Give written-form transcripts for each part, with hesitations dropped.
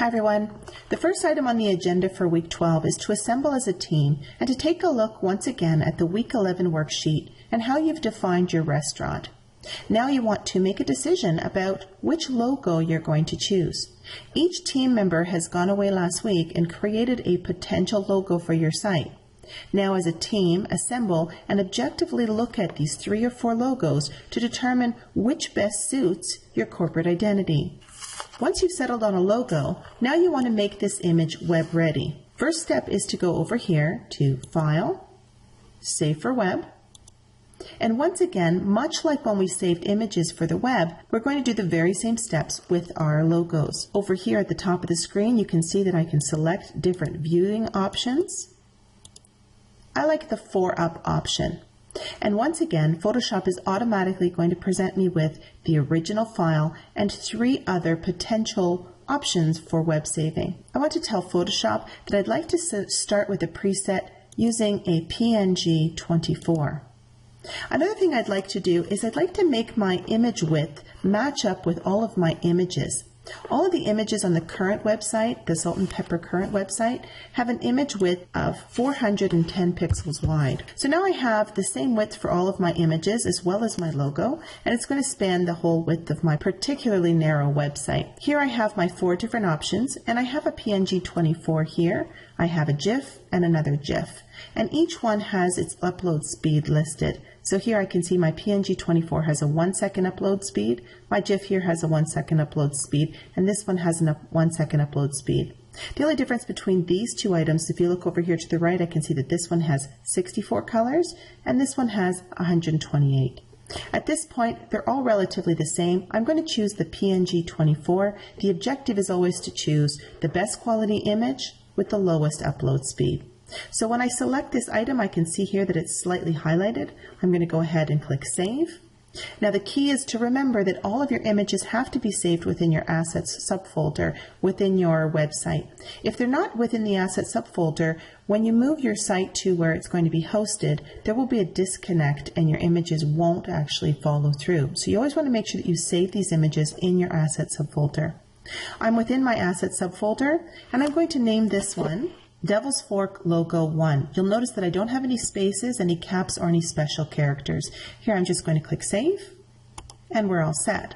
Hi everyone. The first item on the agenda for week 12 is to assemble as a team and to take a look once again at the week 11 worksheet and how you've defined your restaurant. Now you want to make a decision about which logo you're going to choose. Each team member has gone away last week and created a potential logo for your site. Now as a team, assemble and objectively look at these 3 or 4 logos to determine which best suits your corporate identity. Once you've settled on a logo, now you want to make this image web ready. First step is to go over here to File, Save for Web. And once again, much like when we saved images for the web, we're going to do the very same steps with our logos. Over here at the top of the screen, you can see that I can select different viewing options. I like the 4-up option. And once again, Photoshop is automatically going to present me with the original file and 3 other potential options for web saving. I want to tell Photoshop that I'd like to start with a preset using a PNG24. Another thing I'd like to do is I'd like to make my image width match up with all of my images. All of the images on the current website, the Salt and Pepper current website, have an image width of 410 pixels wide. So now I have the same width for all of my images as well as my logo, and it's going to span the whole width of my particularly narrow website. Here I have my 4 different options, and I have a PNG24 here. I have a GIF and another GIF, and each one has its upload speed listed. So here I can see my PNG24 has a 1-second upload speed, my GIF here has a 1-second upload speed, and this one has a 1-second upload speed. The only difference between these 2 items, if you look over here to the right, I can see that this one has 64 colors and this one has 128. At this point, they're all relatively the same. I'm going to choose the PNG24. The objective is always to choose the best quality image with the lowest upload speed. So when I select this item, I can see here that it's slightly highlighted. I'm going to go ahead and click Save. Now the key is to remember that all of your images have to be saved within your Assets subfolder within your website. If they're not within the Assets subfolder, when you move your site to where it's going to be hosted, there will be a disconnect and your images won't actually follow through. So you always want to make sure that you save these images in your Assets subfolder. I'm within my Assets subfolder, and I'm going to name this one Devil's Fork Logo 1. You'll notice that I don't have any spaces, any caps, or any special characters. Here I'm just going to click Save, and we're all set.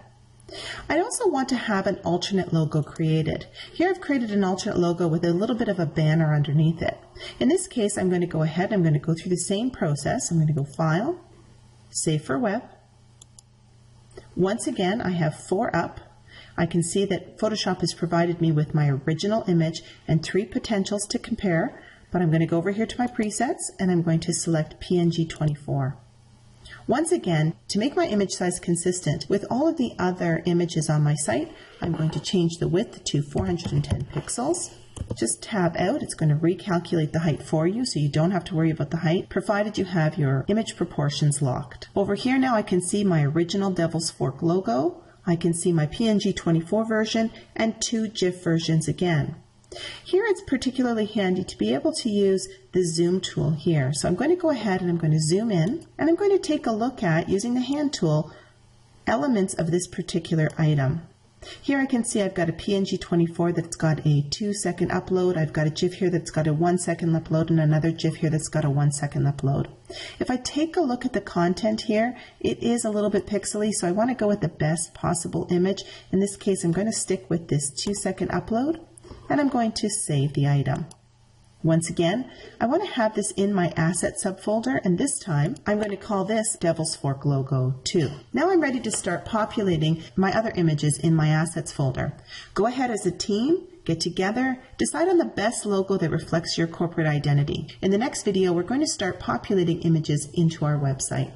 I also want to have an alternate logo created. Here I've created an alternate logo with a little bit of a banner underneath it. In this case, I'm going to go ahead, I'm going to go through the same process. I'm going to go File, Save for Web. Once again, I have 4 up. I can see that Photoshop has provided me with my original image and 3 potentials to compare, but I'm going to go over here to my presets and I'm going to select PNG24. Once again, to make my image size consistent with all of the other images on my site, I'm going to change the width to 410 pixels. Just tab out, it's going to recalculate the height for you so you don't have to worry about the height, provided you have your image proportions locked. Over here now I can see my original Devil's Fork logo. I can see my PNG24 version and 2 GIF versions again. Here it's particularly handy to be able to use the zoom tool here. So I'm going to go ahead and I'm going to zoom in and I'm going to take a look at, using the hand tool, elements of this particular item. Here I can see I've got a PNG24 that's got a 2-second upload. I've got a GIF here that's got a 1-second upload and another GIF here that's got a 1-second upload. If I take a look at the content here, it is a little bit pixely, so I want to go with the best possible image. In this case, I'm going to stick with this 2-second upload and I'm going to save the item. Once again, I want to have this in my Asset subfolder, and this time I'm going to call this Devil's Fork Logo 2. Now I'm ready to start populating my other images in my Assets folder. Go ahead as a team, get together, decide on the best logo that reflects your corporate identity. In the next video, we're going to start populating images into our website.